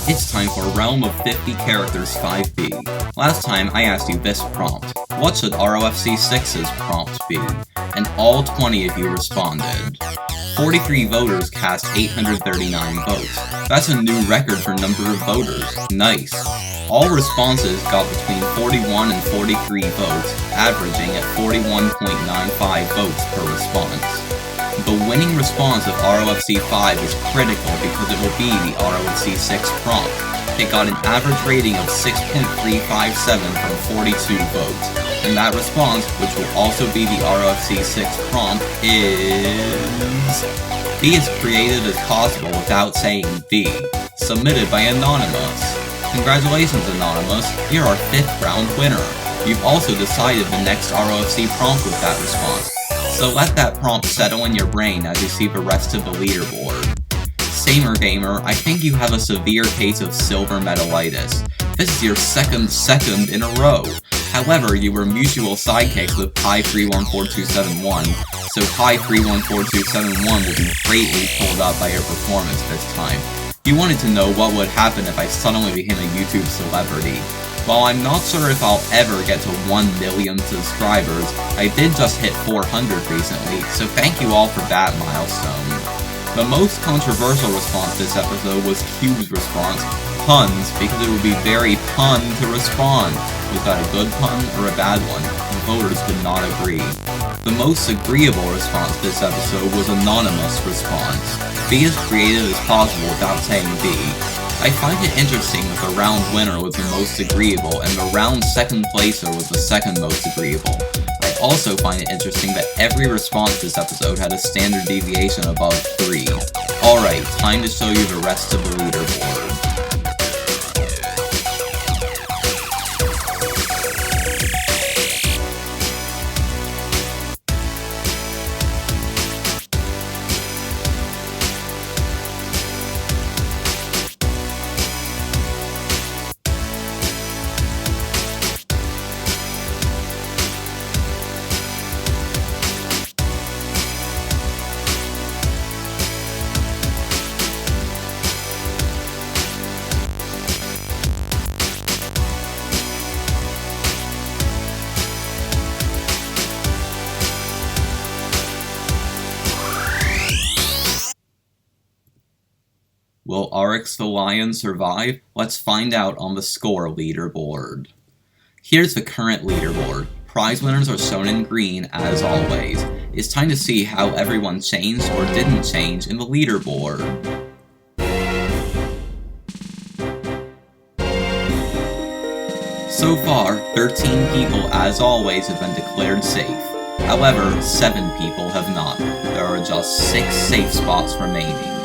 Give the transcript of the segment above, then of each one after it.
It's time for Realm of 50 Characters 5B. Last time I asked you this prompt: what should ROFC 6's prompt be? And all 20 of you responded. 43 voters cast 839 votes. That's a new record for number of voters. Nice. All responses got between 41 and 43 votes, averaging at 41.95 votes per response. The winning response of ROFC 5 is critical because it will be the ROFC 6 prompt. It got an average rating of 6.357 from 42 votes, and that response, which will also be the ROFC 6 prompt, is... Be as creative as possible without saying "the." Submitted by Anonymous. Congratulations, Anonymous, you're our 5th round winner. You've also decided the next ROFC prompt with that response, so let that prompt settle in your brain as you see the rest of the leaderboard. Samer Gamer, I think you have a severe case of silver medallitis. This is your second in a row. However, you were mutual sidekicks with Pi314271, so Pi314271 will be greatly pulled up by your performance this time. You wanted to know what would happen if I suddenly became a YouTube celebrity. While I'm not sure if I'll ever get to 1 million subscribers, I did just hit 400 recently, so thank you all for that milestone. The most controversial response this episode was Cube's response, puns, because it would be very pun to respond. Was that a good pun or a bad one? The voters did not agree. The most agreeable response this episode was Anonymous' response. Be as creative as possible without saying "be." I find it interesting that the round winner was the most agreeable and the round second placer was the second most agreeable. I also find it interesting that every response this episode had a standard deviation above 3. Alright, time to show you the rest of the leaderboard. Will Oryx the Lion survive? Let's find out on the score leaderboard. Here's the current leaderboard. Prize winners are shown in green as always. It's time to see how everyone changed or didn't change in the leaderboard. So far, 13 people as always have been declared safe. However, 7 people have not. There are just 6 safe spots remaining.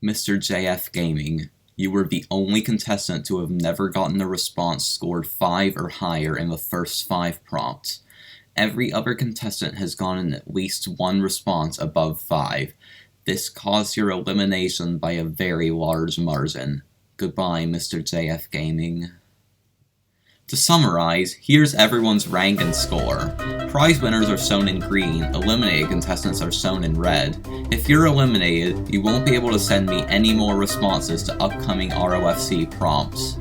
Mr. JF Gaming, you were the only contestant to have never gotten a response scored 5 or higher in the first 5 prompts. Every other contestant has gotten at least 1 response above 5. This caused your elimination by a very large margin. Goodbye, Mr. JF Gaming. To summarize, here's everyone's rank and score. Prize winners are shown in green, eliminated contestants are shown in red. If you're eliminated, you won't be able to send me any more responses to upcoming ROFC prompts.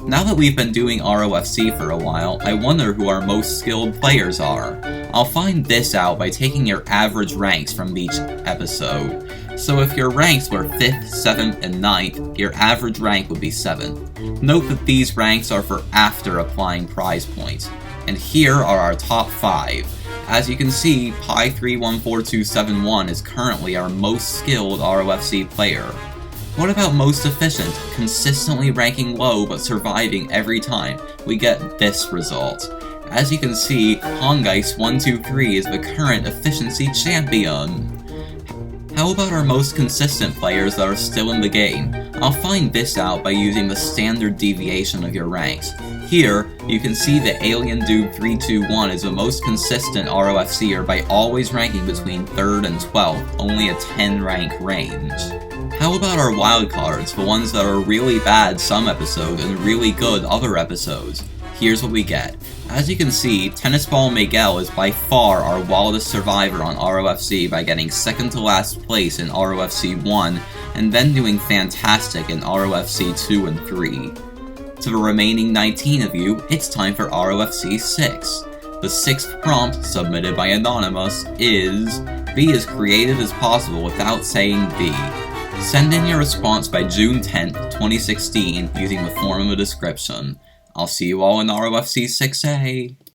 Now that we've been doing ROFC for a while, I wonder who our most skilled players are. I'll find this out by taking your average ranks from each episode. So if your ranks were 5th, 7th, and 9th, your average rank would be 7. Note that these ranks are for after applying prize points. And here are our top 5. As you can see, Pi314271 is currently our most skilled ROFC player. What about most efficient, consistently ranking low but surviving every time? We get this result. As you can see, Hongeist123 is the current efficiency champion. How about our most consistent players that are still in the game? I'll find this out by using the standard deviation of your ranks. Here, you can see that AlienDude321 is the most consistent ROFCer by always ranking between 3rd and 12th, only a 10 rank range. How about our wildcards, the ones that are really bad some episodes and really good other episodes? Here's what we get. As you can see, Tennis Ball Miguel is by far our wildest survivor on ROFC by getting second to last place in ROFC 1 and then doing fantastic in ROFC 2 and 3. To the remaining 19 of you, it's time for ROFC 6. The 6th prompt, submitted by Anonymous, is be as creative as possible without saying B. Send in your response by June 10th, 2016 using the form in the description. I'll see you all in ROFC 6A.